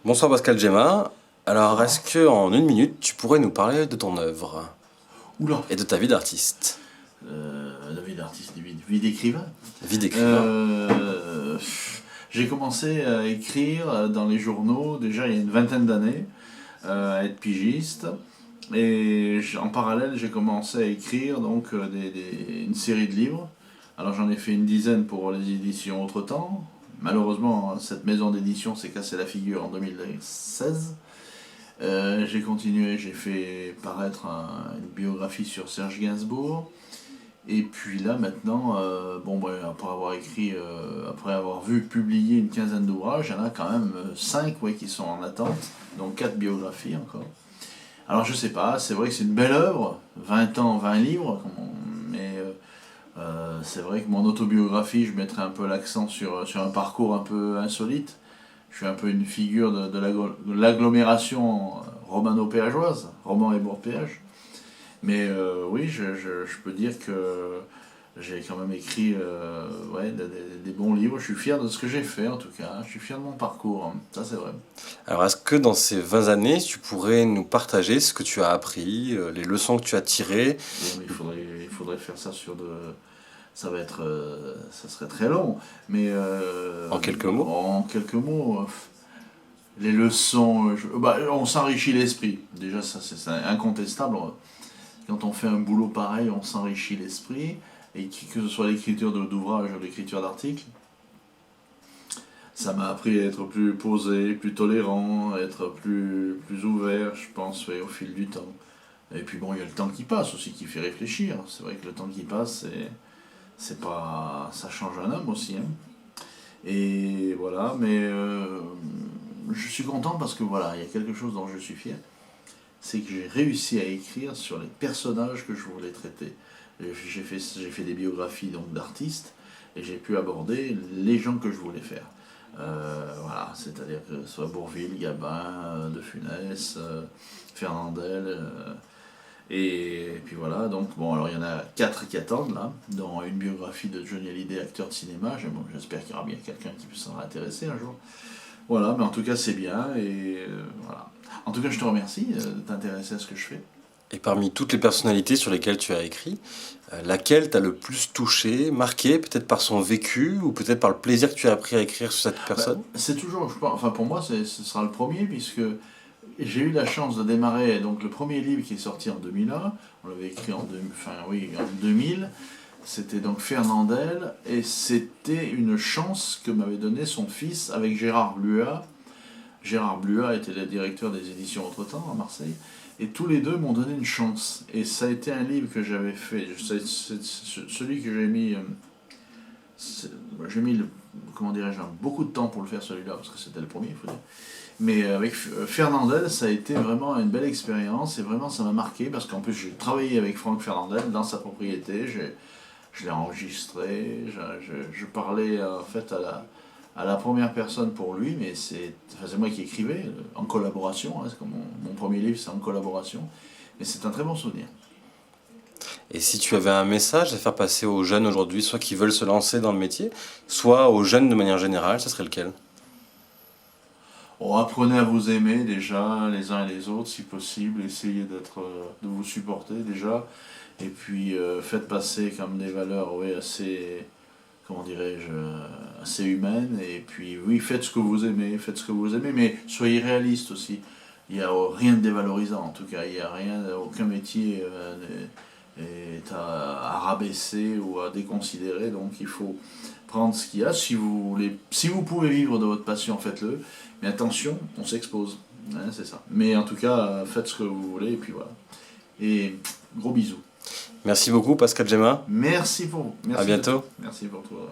Bonsoir Pascal Gemma. Alors, est-ce que en une minute, tu pourrais nous parler de ton œuvre Oula, et de ta vie d'artiste, la vie d'artiste, vie d'écrivain. vie d'écrivain? J'ai commencé à écrire dans les journaux déjà il y a une vingtaine d'années, à être pigiste. Et en parallèle, j'ai commencé à écrire donc une série de livres. Alors j'en ai fait une dizaine pour les éditions Autre-temps. Malheureusement, cette maison d'édition s'est cassée la figure en 2016. J'ai continué, j'ai fait paraître une biographie sur Serge Gainsbourg. Et puis là maintenant, après avoir vu publier une quinzaine d'ouvrages, il y en a quand même 5 qui sont en attente, donc 4 biographies encore. Alors je sais pas, c'est vrai que c'est une belle œuvre, 20 ans, 20 livres, mais c'est vrai que mon autobiographie, je mettrais un peu l'accent sur un parcours un peu insolite. Je suis un peu une figure de l'agglomération romano-péageoise, Romans et Bourg-de-Péage. Mais oui, je peux dire que j'ai quand même écrit des bons livres. Je suis fier de ce que j'ai fait en tout cas. Je suis fier de mon parcours, hein. Ça c'est vrai. Alors, est-ce que dans ces 20 années, tu pourrais nous partager ce que tu as appris, les leçons que tu as tirées? Bon, il faudrait faire ça sur de... ça serait très long. Mais En quelques mots? en quelques mots, les leçons... on s'enrichit l'esprit. Déjà, ça c'est incontestable. Quand on fait un boulot pareil, on s'enrichit l'esprit, et que ce soit l'écriture d'ouvrages ou l'écriture d'articles, ça m'a appris à être plus posé, plus tolérant, à être plus ouvert, je pense, au fil du temps. Et puis bon, il y a le temps qui passe aussi qui fait réfléchir. C'est vrai que le temps qui passe, c'est pas, ça change un homme aussi, hein. Et voilà, mais je suis content parce que voilà, il y a quelque chose dont je suis fier, c'est que j'ai réussi à écrire sur les personnages que je voulais traiter. J'ai fait des biographies donc d'artistes et j'ai pu aborder les gens que je voulais faire. Voilà, c'est-à-dire que ce soit Bourvil, Gabin, De Funès, Fernandel, et puis voilà. Donc bon, alors il y en a 4 qui attendent là, dont une biographie de Johnny Hallyday, acteur de cinéma. J'espère qu'il y aura bien quelqu'un qui s'en intéresser un jour. Voilà, mais en tout cas c'est bien et voilà. En tout cas, je te remercie de t'intéresser à ce que je fais. Et parmi toutes les personnalités sur lesquelles tu as écrit, laquelle t'a le plus touché, marqué, peut-être par son vécu ou peut-être par le plaisir que tu as appris à écrire sur cette personne? C'est toujours, je pense, enfin pour moi, ce sera le premier, puisque j'ai eu la chance de démarrer donc le premier livre qui est sorti en 2001. On l'avait écrit en 2000. C'était donc Fernandel, et c'était une chance que m'avait donné son fils avec Gérard Bluat. Gérard Bluat était le directeur des éditions Autre-temps à Marseille, et tous les deux m'ont donné une chance. Et ça a été un livre que j'avais fait, celui que j'ai mis comment dirais-je, beaucoup de temps pour le faire celui-là, parce que c'était le premier, il faut dire. Mais avec Fernandel, ça a été vraiment une belle expérience, et vraiment ça m'a marqué, parce qu'en plus j'ai travaillé avec Franck Fernandel dans sa propriété, je l'ai enregistré, je parlais en fait à la première personne pour lui, mais c'est moi qui écrivais, en collaboration, hein, c'est comme mon premier livre, c'est en collaboration, mais c'est un très bon souvenir. Et si tu avais un message à faire passer aux jeunes aujourd'hui, soit qui veulent se lancer dans le métier, soit aux jeunes de manière générale, ça serait lequel? Bon, apprenez à vous aimer déjà, les uns et les autres, si possible, essayez de vous supporter déjà, et puis faites passer comme des valeurs assez, comment dirais-je, assez humaines, et puis oui, faites ce que vous aimez, mais soyez réaliste aussi. Il n'y a rien de dévalorisant, en tout cas, il n'y a rien, aucun métier est à rabaisser ou à déconsidérer, donc il faut prendre ce qu'il y a. Si vous pouvez vivre de votre passion, faites-le, mais attention, on s'expose, hein, c'est ça. Mais en tout cas, faites ce que vous voulez, et puis voilà. Et gros bisous. Merci beaucoup Pascal Gemma, Merci pour vous. à bientôt. Merci pour toi.